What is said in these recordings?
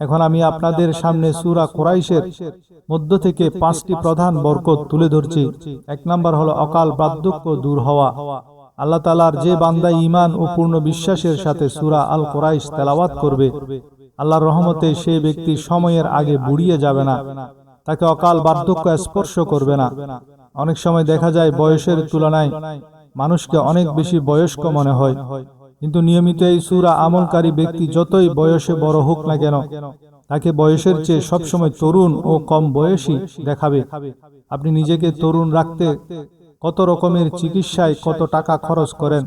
এখন আমি আপনাদের সামনে সূরা কুরাইশের মধ্য থেকে 5টি প্রধান বরকত তুলে ধরছি। 1 নম্বর হলো অকাল বার্ধক্য দূর হওয়া। আল্লাহ তাআলার যে বান্দা ঈমান ও পূর্ণ বিশ্বাসের সাথে সূরা আল কুরাইশ তেলাওয়াত করবে, আল্লাহর রহমতে সেই ব্যক্তি সময়ের আগে বুড়িয়ে যাবে না, তাকে অকাল বার্ধক্য স্পর্শ করবে না। অনেক সময় দেখা যায় বয়সের তুলনায় মানুষকে অনেক বেশি বয়স্ক মনে হয়, কিন্তু নিয়মিত এই সূরা আমলকারী ব্যক্তি যতই বয়সে বড় হোক না কেন, তাকে বয়সের চেয়ে সবসময় তরুণ ও কম বয়সী দেখাবে। আপনি নিজেকে তরুণ রাখতে কত রকমের চিকিৎসায় কত টাকা খরচ করেন,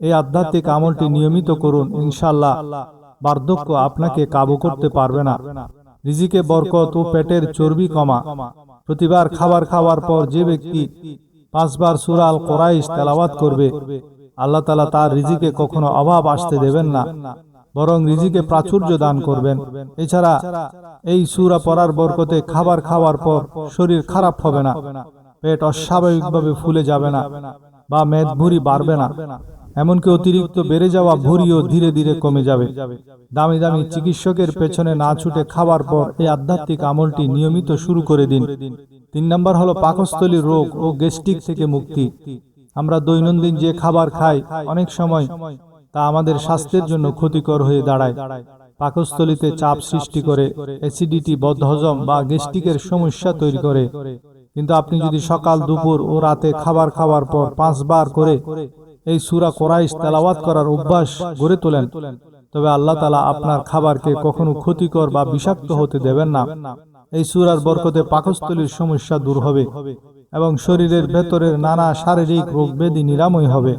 এই আধ্যাত্মিক আমলটি নিয়মিত করুন, ইনশাআল্লাহ বার্ধক্য আপনাকে কাবু করতে পারবে না। রিজিকে বরকত ও পেটের চর্বি কমা। প্রতিবার খাবার খাওয়ার পর যে ব্যক্তি 5 বার সূরা আল কুরাইশ তেলাওয়াত করবে, আল্লাহ তাআলা তার রিজিকে কখনো অভাব আসতে দেবেন না, বরং রিজিকে প্রাচুর্য দান করবেন। এছাড়া এই সূরা পড়ার বরকতে খাবার খাওয়ার পর শরীর খারাপ হবে না, পেট অস্বাভাবিকভাবে ফুলে যাবে না বা মেদ ভুঁড়ি বাড়বে না, এমনকি অতিরিক্ত বেড়ে যাওয়া ভুঁড়িও ধীরে ধীরে কমে যাবে। দামি দামি চিকিৎসকের পেছনে না ছুটে খাবার পর এই আধ্যাত্মিক আমলটি নিয়মিত শুরু করে দিন। 3 নম্বর হলো পাকস্থলীর রোগ ও গ্যাস্ট্রিক থেকে মুক্তি। আমরা দৈনন্দিন যে খাবার খাই, অনেক সময় তা আমাদের স্বাস্থ্যের জন্য ক্ষতিকর হয়ে দাঁড়ায়। পাকস্থলীতে চাপ সৃষ্টি করে, অ্যাসিডিটি, বদহজম বা গ্যাস্ট্রিকের সমস্যা তৈরি করে। কিন্তু আপনি যদি সকাল, দুপুর ও রাতে খাবার খাওয়ার পর 5 বার করে এই সূরা কুরাইশ তেলাওয়াত করার অভ্যাস গড়ে তোলেন, তবে আল্লাহ তাআলা আপনার খাবারকে কখনো ক্ষতিকর বা বিষাক্ত হতে দেবেন না। এই সূরার বরকতে পাকস্থলীর সমস্যা দূর হবে এবং শরীরের ভেতরের নানা শারীরিক রোগ ব্যাধি নিরাময় হবে।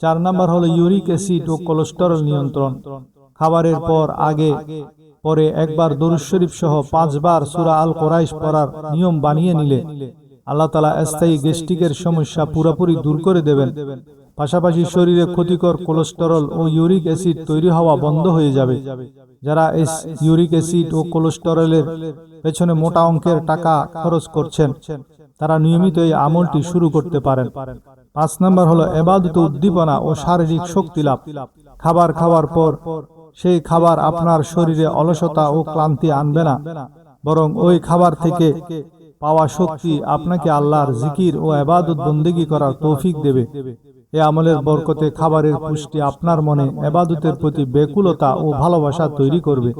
4 নম্বর হলো ইউরিক অ্যাসিড ও কোলেস্টেরল নিয়ন্ত্রণ। খাবারের পর, আগে, পরে একবার দরুদ শরীফ সহ 5 বার সূরা আল কুরাইশ পড়ার নিয়ম বানিয়ে নিলে আল্লাহ তাআলা স্থায়ী গ্যাস্ট্রিকের সমস্যা পুরোপুরি দূর করে দেবেন। পাশাপাশি শরীরে ক্ষতিকর কোলেস্টেরল ও ইউরিক অ্যাসিড তৈরি হওয়া বন্ধ হয়ে যাবে। যারা এই ইউরিক অ্যাসিড ও কোলেস্টেরলের পেছনে মোটা অঙ্কের টাকা খরচ করছেন, তারা নিয়মিত এই আমলটি শুরু করতে পারেন। 5 নম্বর হলো ইবাদতে উদ্দীপনা ও শারীরিক শক্তি লাভ। খাবার খাওয়ার পর সেই খাবার আপনার শরীরে অলসতা ও ক্লান্তি আনবে না, বরং ওই খাবার থেকে পাওয়া শক্তি আপনাকে আল্লাহর জিকির ও ইবাদত বন্দেগী করার তৌফিক দেবে। এই আমলের বরকতে খাবারের পুষ্টি আপনার মনে ইবাদতের প্রতি ব্যাকুলতা ও ভালোবাসা তৈরি করবে।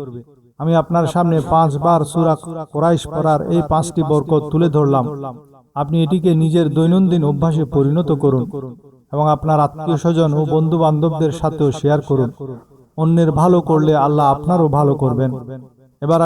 আমি আপনার সামনে 5 বার সূরা কুরাইশ পড়ার এই 5টি বরকত তুলে ধরলাম। আপনি এটিকে নিজের দৈনন্দিন অভ্যাসে পরিণত করুন এবং আপনার আত্মীয় স্বজন ও বন্ধু বান্ধবদের সাথেও শেয়ার করুন। অন্যের ভালো করলে আল্লাহ আপনারও ভালো করবেন।